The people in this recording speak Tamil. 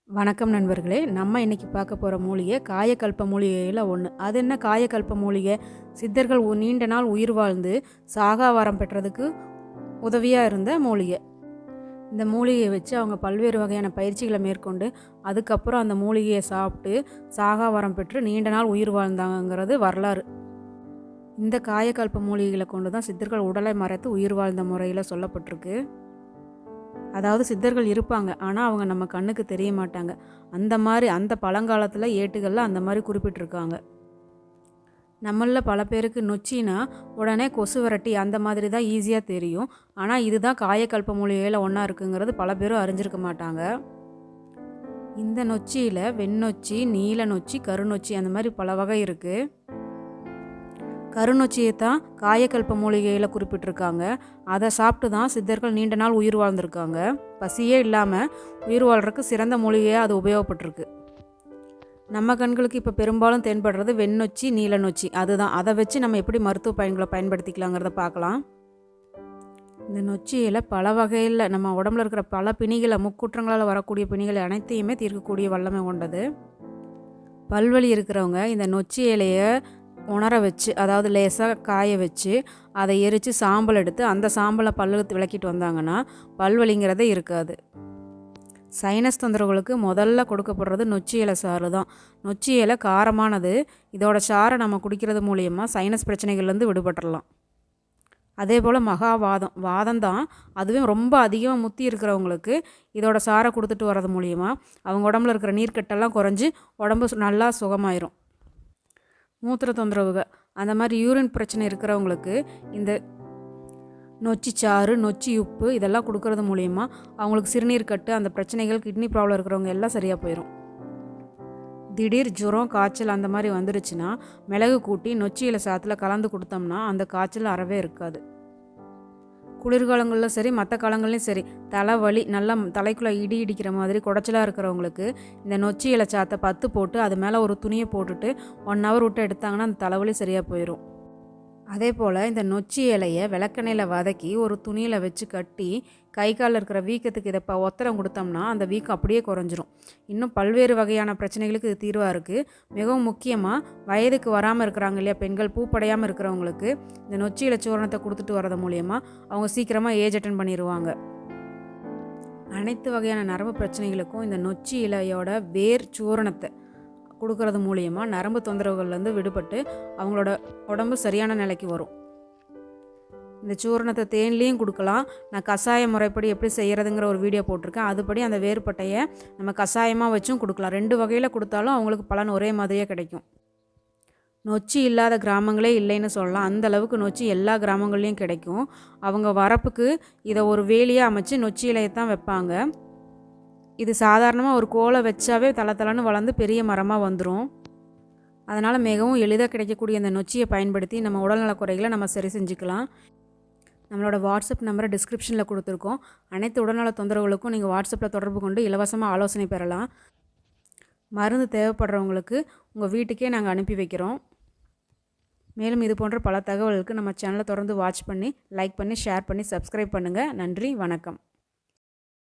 வணக்கம் நண்பர்களே. நம்ம இன்னைக்கு பார்க்க போகிற மூலிகை காயகல்ப மூலிகையில் ஒன்று. அது என்ன காயகல்ப மூலிகை? சித்தர்கள் நீண்ட நாள் உயிர் வாழ்ந்து சாகா வரம் பெற்றதுக்கு உதவியாக இருந்த மூலிகை. இந்த மூலிகையை வச்சு அவங்க பல்வேறு வகையான பயிற்சிகளை மேற்கொண்டு அதுக்கப்புறம் அந்த மூலிகையை சாப்பிட்டு சாகா வரம் பெற்று நீண்ட நாள் உயிர் வாழ்ந்தாங்கிறது வரலாறு. இந்த காயகல்ப மூலிகைகளை கொண்டு தான் சித்தர்கள் உடலை மறைத்து உயிர் வாழ்ந்த முறையில் சொல்லப்பட்டிருக்கு. அதாவது சித்தர்கள் இருப்பாங்க, ஆனால் அவங்க நம்ம கண்ணுக்கு தெரிய மாட்டாங்க. அந்த பழங்காலத்தில் ஏட்டுகளில் அந்த மாதிரி குறிப்பிட்டிருக்காங்க. நம்மளில் பல பேருக்கு நொச்சின்னா உடனே கொசு விரட்டி அந்த மாதிரி தான் ஈஸியாக தெரியும். ஆனால் இதுதான் காயகல்ப மூலிகையில் ஒன்றா இருக்குங்கிறது பல பேரும் அறிஞ்சிருக்க மாட்டாங்க. இந்த நொச்சியில் வெண்ணொச்சி, நீல நொச்சி, கருநொச்சி அந்த மாதிரி பல வகை இருக்குது. கருநொச்சியை தான் காயகல்ப மூலிகையில் குறிப்பிட்டிருக்காங்க. அதை சாப்பிட்டு தான் சித்தர்கள் நீண்ட நாள் உயிர் வாழ்ந்திருக்காங்க. பசியே இல்லாமல் உயிர் வாழ்கிறதுக்கு சிறந்த மூலிகையாக அது உபயோகப்பட்டிருக்கு. நம்ம கண்களுக்கு இப்போ பெரும்பாலும் தென்படுறது வெண்ணொச்சி, நீல நொச்சி. அதுதான். அதை வச்சு நம்ம எப்படி மருத்துவ பயன்களை பயன்படுத்திக்கலாங்கிறத பார்க்கலாம். இந்த நொச்சியில் பல வகையில் நம்ம உடம்புல இருக்கிற பல பிணிகளை, முக்குற்றங்களால் வரக்கூடிய பிணிகளை அனைத்தையுமே தீர்க்கக்கூடிய வல்லமை கொண்டது. பல்வலி இருக்கிறவங்க இந்த நொச்சி இலையை உணர வச்சு, அதாவது லேசாக காய வச்சு அதை எரித்து சாம்பல் எடுத்து அந்த சாம்பலை பல்லு விளக்கிட்டு வந்தாங்கன்னா பல்வலிங்கிறதே இருக்காது. சைனஸ் தொந்தரவுகளுக்கு முதல்ல கொடுக்கப்படுறது நொச்சி இலை சாறு தான். நொச்சி இலை காரமானது. இதோட சாறை நம்ம குடிக்கிறது மூலியமாக சைனஸ் பிரச்சனைகள்லேருந்து விடுபட்டுடலாம். அதே போல் வாதம் தான். அதுவும் ரொம்ப அதிகமாக முத்தி இருக்கிறவங்களுக்கு இதோட சாறை கொடுத்துட்டு வர்றது மூலியமாக அவங்க உடம்புல இருக்கிற நீர்க்கட்டெல்லாம் குறைஞ்சி உடம்பு நல்லா சுகமாயிரும். மூத்திர தொந்தரவுகள், அந்த மாதிரி யூரின் பிரச்சனை இருக்கிறவங்களுக்கு இந்த நொச்சி சாறு, நொச்சி உப்பு இதெல்லாம் கொடுக்கறது மூலிமா அவங்களுக்கு சிறுநீர் கட்டு, அந்த பிரச்சனைகள், கிட்னி ப்ராப்ளம் இருக்கிறவங்க எல்லாம் சரியாக போயிடும். திடீர் ஜுரம், காய்ச்சல் அந்த மாதிரி வந்துருச்சுன்னா மிளகு கூட்டி நொச்சியில் சாத்தில் கலந்து கொடுத்தோம்னா அந்த காய்ச்சல் அறவே இருக்காது. குளிர்காலங்களிலும் சரி, மற்ற காலங்கள்லையும் சரி, தலைவலி, நல்லா தலைக்குள்ளே இடிக்கிற மாதிரி குடைச்சலாக இருக்கிறவங்களுக்கு இந்த நொச்சி இலை சாத்தை 10 போட்டு அது மேலே ஒரு துணியை போட்டுட்டு 1 ஹவர் விட்டு எடுத்தாங்கன்னா அந்த தலைவலி சரியாக போயிடும். அதே போல் இந்த நொச்சி இலையை விளக்கெண்ணெயில் வதக்கி ஒரு துணியில் வச்சு கட்டி கை காலில் இருக்கிற வீக்கத்துக்கு இதை ஒத்தடம் கொடுத்தோம்னா அந்த வீக்கம் அப்படியே குறைஞ்சிரும். இன்னும் பல்வேறு வகையான பிரச்சனைகளுக்கு இது தீர்வாக இருக்குது. மிகவும் முக்கியமாக வயதுக்கு வராமல் இருக்கிறாங்க இல்லையா, பெண்கள் பூப்படையாமல் இருக்கிறவங்களுக்கு இந்த நொச்சி இலை சூரணத்தை கொடுத்துட்டு வரது மூலியமாக அவங்க சீக்கிரமாக ஏஜ் அட்டன் பண்ணிடுவாங்க. அனைத்து வகையான நரம்பு பிரச்சனைகளுக்கும் இந்த நொச்சி இலையோட வேர் சூரணத்தை கொடுக்கறது மூலியமாக நரம்பு தொந்தரவுகள்லேருந்து விடுபட்டு அவங்களோட உடம்பு சரியான நிலைக்கு வரும். இந்த சூரணத்தை தேன்லேயும் கொடுக்கலாம். நான் கஷாய முறைப்படி எப்படி செய்கிறதுங்கிற ஒரு வீடியோ போட்டிருக்கேன். அதுபடி அந்த வேர்பட்டையை நம்ம கஷாயமாக வச்சும் கொடுக்கலாம். 2 வகையில் கொடுத்தாலும் அவங்களுக்கு பலன் ஒரே மாதிரியே கிடைக்கும். நொச்சி இல்லாத கிராமங்களே இல்லைன்னு சொல்லலாம். அந்த அளவுக்கு நொச்சி எல்லா கிராமங்கள்லேயும் கிடைக்கும். அவங்க வரப்புக்கு இதை ஒரு வேலியாக அமைச்சு நொச்சி இலையை தான் வைப்பாங்க. இது சாதாரணமாக ஒரு கோலை வச்சாவே தளன்னு வளர்ந்து பெரிய மரமாக வந்துடும். அதனால் மிகவும் எளிதாக கிடைக்கக்கூடிய இந்த நொச்சியை பயன்படுத்தி நம்ம உடல்நல குறைகளை நம்ம சரி செஞ்சுக்கலாம். நம்மளோட வாட்ஸ்அப் நம்பரை டிஸ்கிரிப்ஷனில் கொடுத்துருக்கோம். அனைத்து உடல்நல தொந்தரவுகளுக்கும் நீங்கள் வாட்ஸ்அப்பில் தொடர்பு கொண்டு இலவசமாக ஆலோசனை பெறலாம். மருந்து தேவைப்படுறவங்களுக்கு உங்கள் வீட்டுக்கே நாங்கள் அனுப்பி வைக்கிறோம். மேலும் இது போன்ற பல தகவல்களுக்கு நம்ம சேனலை தொடர்ந்து வாட்ச் பண்ணி, லைக் பண்ணி, ஷேர் பண்ணி, சப்ஸ்கிரைப் பண்ணுங்கள். நன்றி, வணக்கம்.